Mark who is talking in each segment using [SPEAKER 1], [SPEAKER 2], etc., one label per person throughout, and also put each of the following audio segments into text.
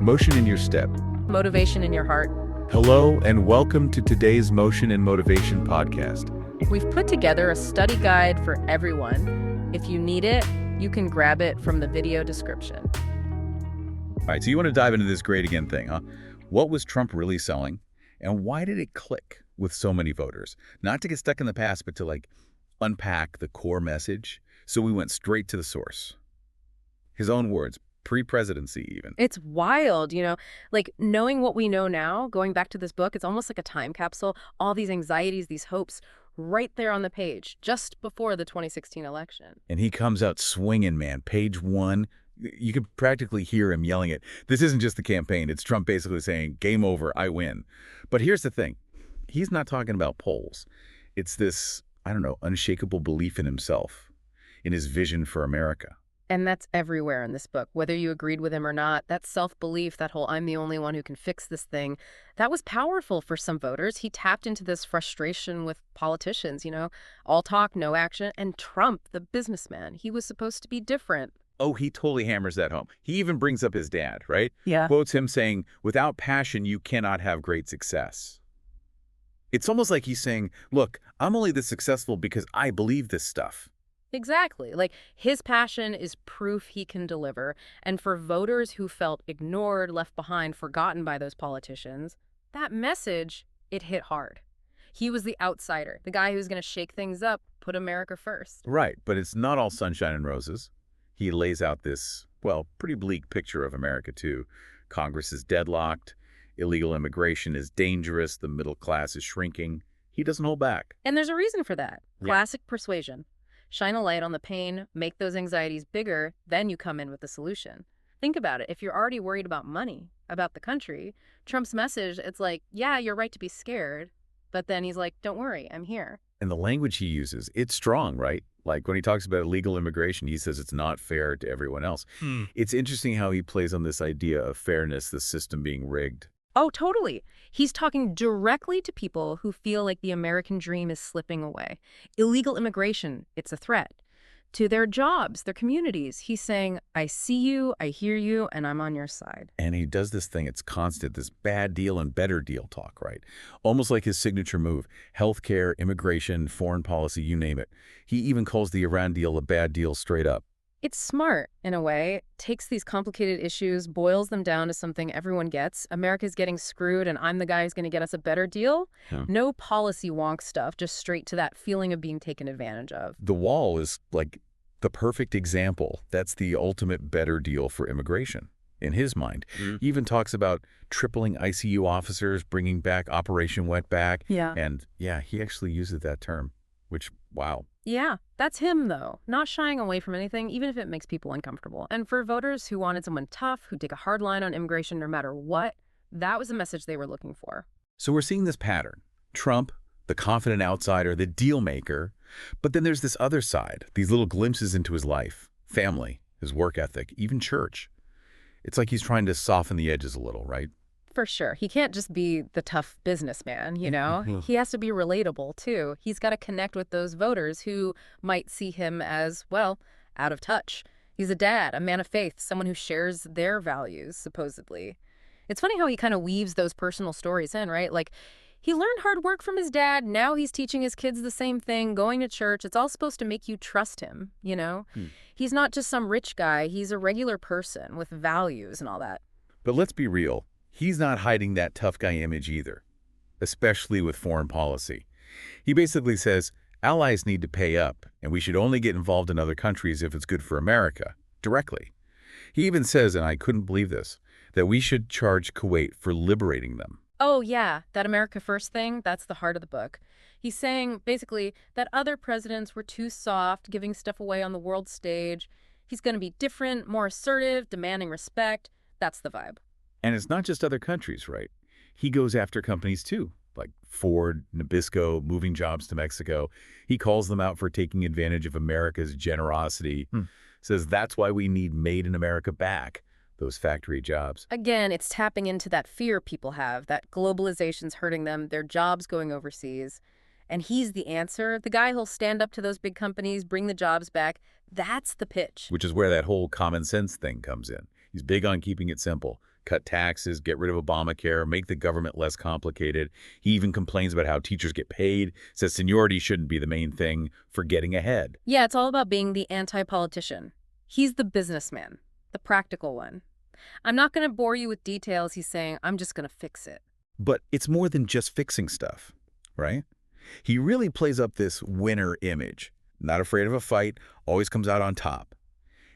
[SPEAKER 1] Motion in your step.
[SPEAKER 2] Motivation in your heart.
[SPEAKER 1] Hello, and welcome to today's Motion and Motivation podcast.
[SPEAKER 2] We've put together a study guide for everyone. If you need it, you can grab it from the video description.
[SPEAKER 3] All right, so you want to dive into this great again thing, huh? What was Trump really selling, and why did it click with so many voters? Not to get stuck in the past, but to unpack the core message. So we went straight to the source. His own words, pre-presidency even.
[SPEAKER 2] It's wild, knowing what we know now, going back to this book, it's almost like a time capsule. All these anxieties, these hopes, right there on the page, just before the 2016 election.
[SPEAKER 3] And he comes out swinging, man. Page 1, you could practically hear him yelling it. This isn't just the campaign. It's Trump basically saying, game over, I win. But here's the thing. He's not talking about polls. It's this, unshakable belief in himself, in his vision for America.
[SPEAKER 2] And that's everywhere in this book, whether you agreed with him or not. That self-belief, that whole I'm the only one who can fix this thing, that was powerful for some voters. He tapped into this frustration with politicians, all talk, no action. And Trump, the businessman, he was supposed to be different.
[SPEAKER 3] Oh, he totally hammers that home. He even brings up his dad, right?
[SPEAKER 2] Yeah.
[SPEAKER 3] Quotes him saying, without passion, you cannot have great success. It's almost like he's saying, look, I'm only this successful because I believe this stuff.
[SPEAKER 2] Exactly. His passion is proof he can deliver. And for voters who felt ignored, left behind, forgotten by those politicians, that message, it hit hard. He was the outsider, the guy who's going to shake things up, put America first.
[SPEAKER 3] Right, but it's not all sunshine and roses. He lays out this, pretty bleak picture of America, too. Congress is deadlocked. Illegal immigration is dangerous. The middle class is shrinking. He doesn't hold back.
[SPEAKER 2] And there's a reason for that.
[SPEAKER 3] Yeah.
[SPEAKER 2] Classic persuasion. Shine a light on the pain, make those anxieties bigger, then you come in with the solution. Think about it. If you're already worried about money, about the country, Trump's message, it's like, yeah, you're right to be scared. But then he's like, don't worry, I'm here.
[SPEAKER 3] And the language he uses, it's strong, right? Like when he talks about illegal immigration, he says it's not fair to everyone else. It's interesting how he plays on this idea of fairness, the system being rigged.
[SPEAKER 2] Oh, totally. He's talking directly to people who feel like the American dream is slipping away. Illegal immigration, it's a threat. To their jobs, their communities, he's saying, I see you, I hear you, and I'm on your side.
[SPEAKER 3] And he does this thing, it's constant, this bad deal and better deal talk, right? Almost like his signature move. Healthcare, immigration, foreign policy, you name it. He even calls the Iran deal a bad deal straight up.
[SPEAKER 2] It's smart, in a way. Takes these complicated issues, boils them down to something everyone gets. America's getting screwed, and I'm the guy who's going to get us a better deal. Yeah. No policy wonk stuff, just straight to that feeling of being taken advantage of.
[SPEAKER 3] The wall is like the perfect example. That's the ultimate better deal for immigration, in his mind. He even talks about tripling ICU officers, bringing back Operation Wetback.
[SPEAKER 2] Yeah.
[SPEAKER 3] And yeah, he actually uses that term, which, wow.
[SPEAKER 2] Yeah, that's him, though. Not shying away from anything, even if it makes people uncomfortable. And for voters who wanted someone tough, who'd take a hard line on immigration no matter what, that was the message they were looking for.
[SPEAKER 3] So we're seeing this pattern. Trump, the confident outsider, the deal maker. But then there's this other side, these little glimpses into his life, family, his work ethic, even church. It's like he's trying to soften the edges a little, right?
[SPEAKER 2] For sure. He can't just be the tough businessman, He has to be relatable, too. He's got to connect with those voters who might see him as, out of touch. He's a dad, a man of faith, someone who shares their values, supposedly. It's funny how he kind of weaves those personal stories in, right? He learned hard work from his dad. Now he's teaching his kids the same thing, going to church. It's all supposed to make you trust him, He's not just some rich guy. He's a regular person with values and all that.
[SPEAKER 3] But let's be real. He's not hiding that tough guy image either, especially with foreign policy. He basically says, allies need to pay up, and we should only get involved in other countries if it's good for America, directly. He even says, and I couldn't believe this, that we should charge Kuwait for liberating them.
[SPEAKER 2] Oh, yeah, that America First thing, that's the heart of the book. He's saying, basically, that other presidents were too soft, giving stuff away on the world stage. He's going to be different, more assertive, demanding respect. That's the vibe.
[SPEAKER 3] And it's not just other countries, right? He goes after companies too, like Ford, Nabisco, moving jobs to Mexico. He calls them out for taking advantage of America's generosity. Says that's why we need Made in America back, those factory jobs.
[SPEAKER 2] Again, it's tapping into that fear people have, that globalization's hurting them, their jobs going overseas. And he's the answer, the guy who'll stand up to those big companies, bring the jobs back. That's the pitch.
[SPEAKER 3] Which is where that whole common sense thing comes in. He's big on keeping it simple. cut taxes, get rid of Obamacare, make the government less complicated. He even complains about how teachers get paid, says seniority shouldn't be the main thing for getting ahead.
[SPEAKER 2] Yeah, it's all about being the anti-politician. He's the businessman, the practical one. I'm not going to bore you with details. He's saying, I'm just going to fix it.
[SPEAKER 3] But it's more than just fixing stuff, right? He really plays up this winner image. Not afraid of a fight, always comes out on top.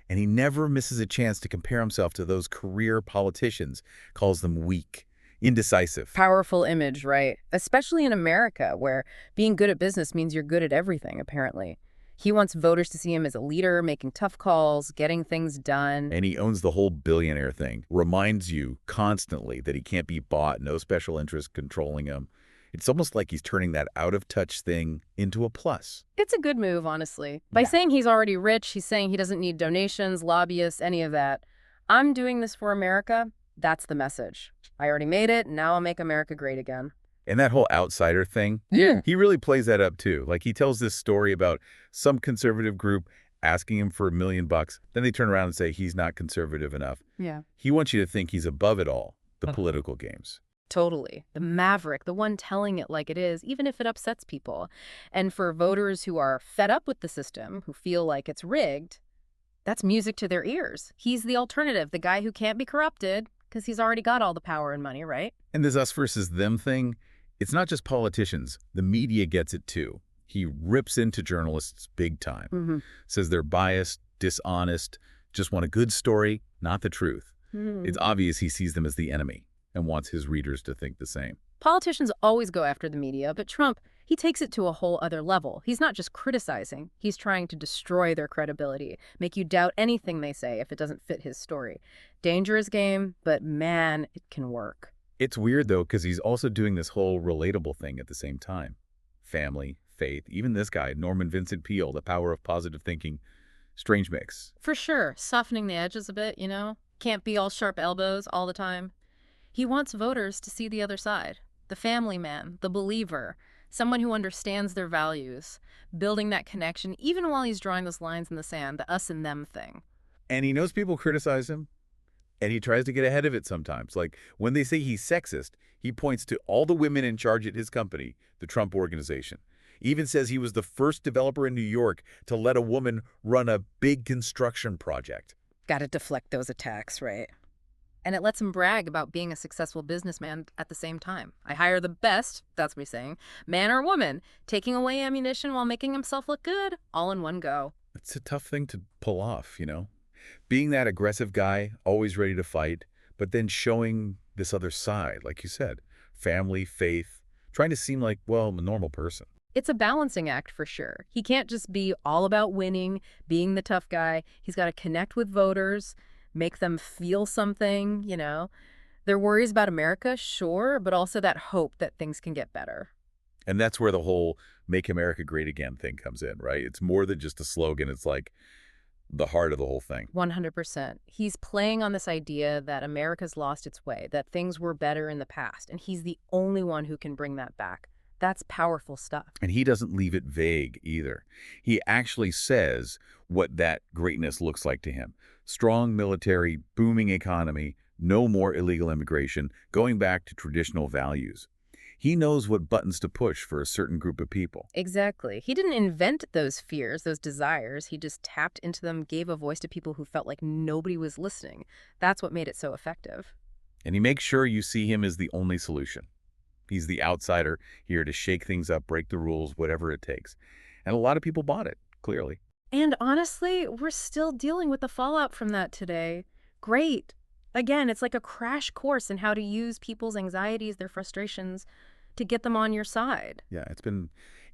[SPEAKER 3] And he never misses a chance to compare himself to those career politicians, calls them weak, indecisive.
[SPEAKER 2] Powerful image, right? Especially in America, where being good at business means you're good at everything, apparently. He wants voters to see him as a leader, making tough calls, getting things done.
[SPEAKER 3] And he owns the whole billionaire thing. Reminds you constantly that he can't be bought, no special interest controlling him. It's almost like he's turning that out-of-touch thing into a plus.
[SPEAKER 2] It's a good move, honestly. By saying he's already rich, he's saying he doesn't need donations, lobbyists, any of that. I'm doing this for America. That's the message. I already made it, now I'll make America great again.
[SPEAKER 3] And that whole outsider thing, he really plays that up too. Like he tells this story about some conservative group asking him for $1 million. Then they turn around and say he's not conservative enough.
[SPEAKER 2] Yeah.
[SPEAKER 3] He wants you to think he's above it all, the political games.
[SPEAKER 2] Totally. The maverick, the one telling it like it is, even if it upsets people. And for voters who are fed up with the system, who feel like it's rigged, that's music to their ears. He's the alternative, the guy who can't be corrupted because he's already got all the power and money, right?
[SPEAKER 3] And this us versus them thing, it's not just politicians. The media gets it too. He rips into journalists big time. Says they're biased, dishonest, just want a good story, not the truth. It's obvious he sees them as the enemy and wants his readers to think the same.
[SPEAKER 2] Politicians always go after the media, but Trump, he takes it to a whole other level. He's not just criticizing. He's trying to destroy their credibility, make you doubt anything they say if it doesn't fit his story. Dangerous game, but man, it can work.
[SPEAKER 3] It's weird, though, because he's also doing this whole relatable thing at the same time. Family, faith, even this guy, Norman Vincent Peale, the power of positive thinking. Strange mix.
[SPEAKER 2] For sure, softening the edges a bit, you know? Can't be all sharp elbows all the time. He wants voters to see the other side, the family man, the believer, someone who understands their values, building that connection even while he's drawing those lines in the sand, the us and them thing.
[SPEAKER 3] And he knows people criticize him, and he tries to get ahead of it sometimes. Like when they say he's sexist, he points to all the women in charge at his company, the Trump Organization. Even says he was the first developer in New York to let a woman run a big construction project.
[SPEAKER 2] Got to deflect those attacks, right? And it lets him brag about being a successful businessman at the same time. I hire the best, that's what he's saying, man or woman, taking away ammunition while making himself look good, all in one go.
[SPEAKER 3] It's a tough thing to pull off, you know? Being that aggressive guy, always ready to fight, but then showing this other side, like you said, family, faith, trying to seem like, well, a normal person.
[SPEAKER 2] It's a balancing act for sure. He can't just be all about winning, being the tough guy. He's got to connect with voters, make them feel something, you know. Their worries about America, sure, but also that hope that things can get better.
[SPEAKER 3] And that's where the whole Make America Great Again thing comes in, right? It's more than just a slogan. It's like the heart of the whole thing.
[SPEAKER 2] 100%. He's playing on this idea that America's lost its way, that things were better in the past, and he's the only one who can bring that back. That's powerful stuff.
[SPEAKER 3] And he doesn't leave it vague either. He actually says what that greatness looks like to him. Strong military, booming economy, no more illegal immigration, going back to traditional values. He knows what buttons to push for a certain group of people.
[SPEAKER 2] Exactly. He didn't invent those fears, those desires. He just tapped into them, gave a voice to people who felt like nobody was listening. That's what made it so effective.
[SPEAKER 3] And he makes sure you see him as the only solution. He's the outsider, here to shake things up, break the rules, whatever it takes. And a lot of people bought it, clearly.
[SPEAKER 2] And honestly, we're still dealing with the fallout from that today. Great. Again, it's like a crash course in how to use people's anxieties, their frustrations, to get them on your side.
[SPEAKER 3] Yeah, it's been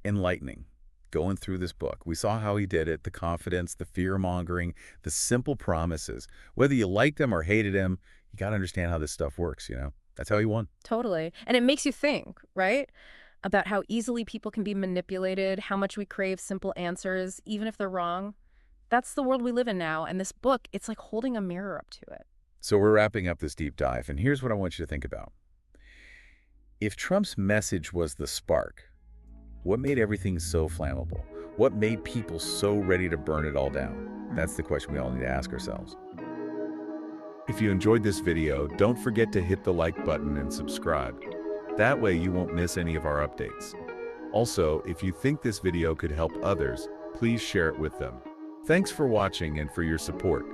[SPEAKER 3] enlightening going through this book. We saw how he did it, the confidence, the fear-mongering, the simple promises. Whether you liked him or hated him, you got to understand how this stuff works, you know? That's how he won.
[SPEAKER 2] Totally. And it makes you think, right? About how easily people can be manipulated, how much we crave simple answers, even if they're wrong. That's the world we live in now, and this book, it's like holding a mirror up to it.
[SPEAKER 3] So we're wrapping up this deep dive, and here's what I want you to think about. If Trump's message was the spark, what made everything so flammable? What made people so ready to burn it all down? That's the question we all need to ask ourselves.
[SPEAKER 1] If you enjoyed this video, don't forget to hit the like button and subscribe. That way you won't miss any of our updates. Also, if you think this video could help others, please share it with them. Thanks for watching and for your support.